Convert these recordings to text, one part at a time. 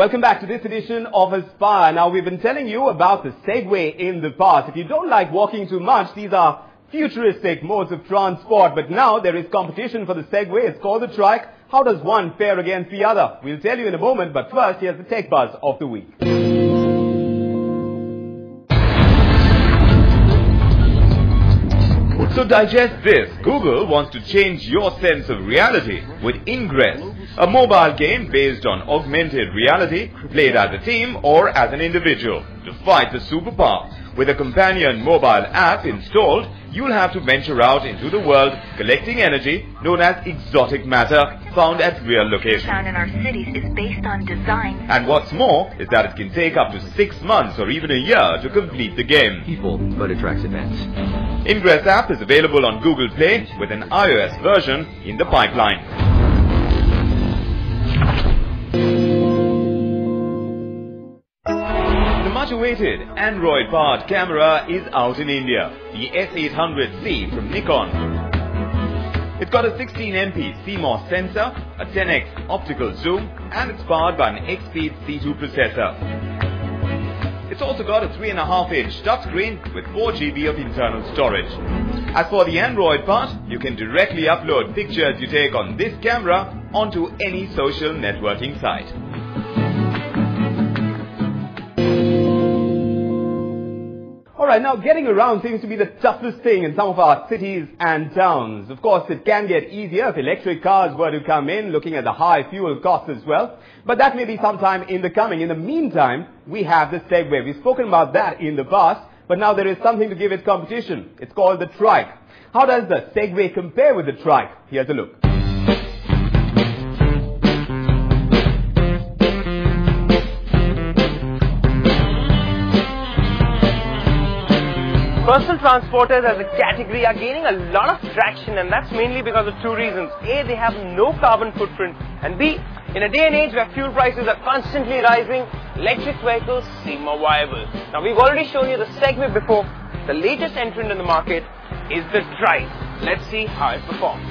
Welcome back to this edition of Aspire. Now, we've been telling you about the Segway in the past. If you don't like walking too much, these are futuristic modes of transport. But now there is competition for the Segway. It's called the Trike. How does one fare against the other? We'll tell you in a moment, but first, here's the Tech Buzz of the week. So digest this. Google wants to change your sense of reality with Ingress, a mobile game based on augmented reality, played as a team or as an individual to fight the superpower. With a companion mobile app installed, you'll have to venture out into the world collecting energy known as exotic matter found at real locations. Found in our cities is based on design. And what's more is that it can take up to 6 months or even a year to complete the game. People, but it tracks events. Ingress app is available on Google Play with an iOS version in the pipeline. The much-awaited Android-powered camera is out in India, the S800C from Nikon. It's got a 16MP CMOS sensor, a 10x optical zoom, and it's powered by an X-Speed C2 processor. It's also got a 3.5-inch touchscreen with 4 GB of internal storage. As for the Android part, you can directly upload pictures you take on this camera onto any social networking site. Alright, now getting around seems to be the toughest thing in some of our cities and towns. Of course, it can get easier if electric cars were to come in, looking at the high fuel costs as well. But that may be sometime in the coming. In the meantime, we have the Segway. We've spoken about that in the past, but now there is something to give it competition. It's called the Trike. How does the Segway compare with the Trike? Here's a look. Personal transporters as a category are gaining a lot of traction, and that's mainly because of two reasons. A, they have no carbon footprint, and B, in a day and age where fuel prices are constantly rising, electric vehicles seem more viable. Now, we've already shown you the Segway before. The latest entrant in the market is the Trike. Let's see how it performs.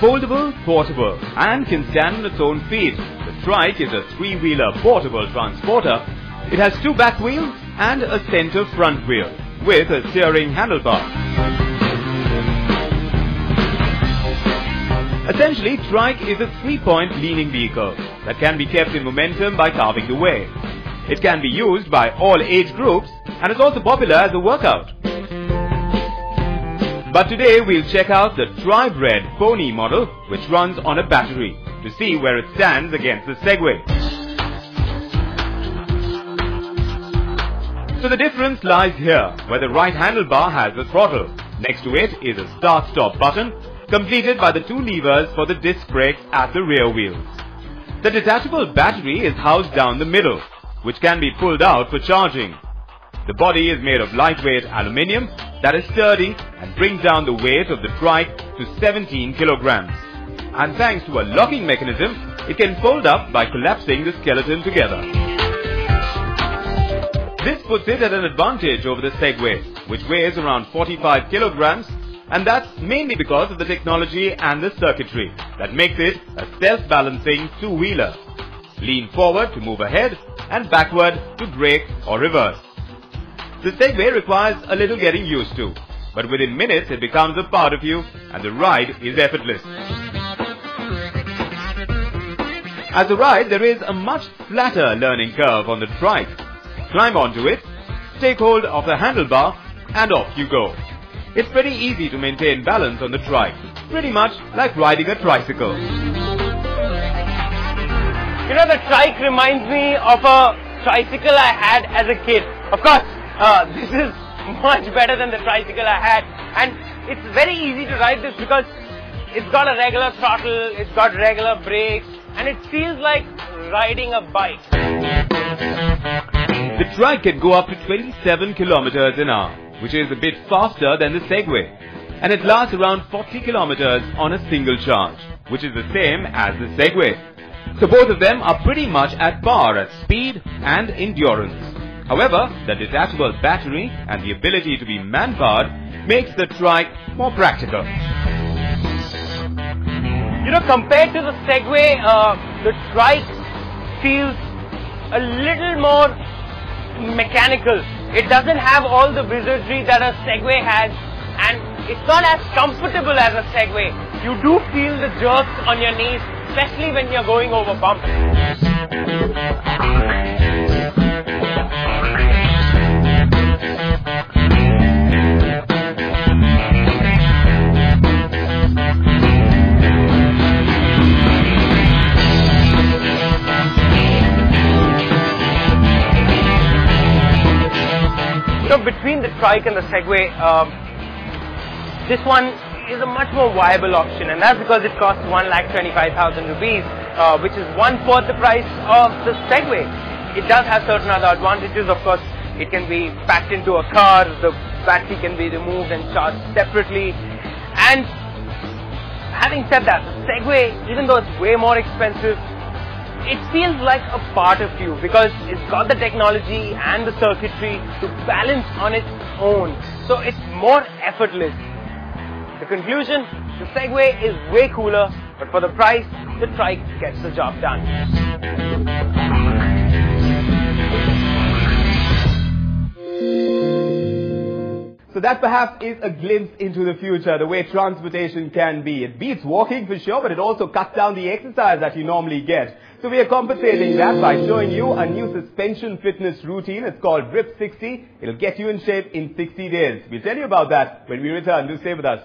Foldable, portable, and can stand on its own feet. The Trike is a 3-wheeler portable transporter. It has 2 back wheels and a center front wheel with a steering handlebar. Essentially, Trike is a 3-point leaning vehicle that can be kept in momentum by carving the way. It can be used by all age groups and is also popular as a workout. But today we'll check out the Tri-Bred Pony model, which runs on a battery, to see where it stands against the Segway. So the difference lies here, where the right handlebar has the throttle. Next to it is a start-stop button, completed by the 2 levers for the disc brakes at the rear wheels. The detachable battery is housed down the middle, which can be pulled out for charging. The body is made of lightweight aluminium that is sturdy and brings down the weight of the Trike to 17 kilograms. And thanks to a locking mechanism, it can fold up by collapsing the skeleton together. This puts it at an advantage over the Segway, which weighs around 45 kilograms, and that's mainly because of the technology and the circuitry that makes it a self-balancing 2-wheeler. Lean forward to move ahead and backward to brake or reverse. The Segway requires a little getting used to, but within minutes it becomes a part of you and the ride is effortless. As a ride, there is a much flatter learning curve on the Trike. Climb onto it, take hold of the handlebar, and off you go. It's pretty easy to maintain balance on the Trike, pretty much like riding a tricycle. You know, the Trike reminds me of a tricycle I had as a kid. Of course, this is much better than the tricycle I had, and it's very easy to ride this because it's got a regular throttle, it's got regular brakes, and it feels like riding a bike. The Trike can go up to 27 kilometers an hour, which is a bit faster than the Segway, and it lasts around 40 kilometers on a single charge, which is the same as the Segway. So both of them are pretty much at par at speed and endurance. However, the detachable battery and the ability to be man-powered makes the Trike more practical. You know, compared to the Segway, the trike feels a little more mechanical. It doesn't have all the wizardry that a Segway has, and it's not as comfortable as a Segway. You do feel the jerks on your knees, especially when you're going over bumps. So between the trike and the Segway, this one is a much more viable option, and that's because it costs 1,25,000 rupees, which is 1/4 the price of the Segway. It does have certain other advantages. Of course, it can be packed into a car, the battery can be removed and charged separately. And having said that, the Segway, even though it's way more expensive, it feels like a part of you because it's got the technology and the circuitry to balance on its own. So it's more effortless. The conclusion, the Segway is way cooler, but for the price, the trike gets the job done. So that perhaps is a glimpse into the future, the way transportation can be. It beats walking for sure, but it also cuts down the exercise that you normally get. So we are compensating that by showing you a new suspension fitness routine. It's called Grip 60. It'll get you in shape in 60 days. We'll tell you about that when we return. Do stay with us.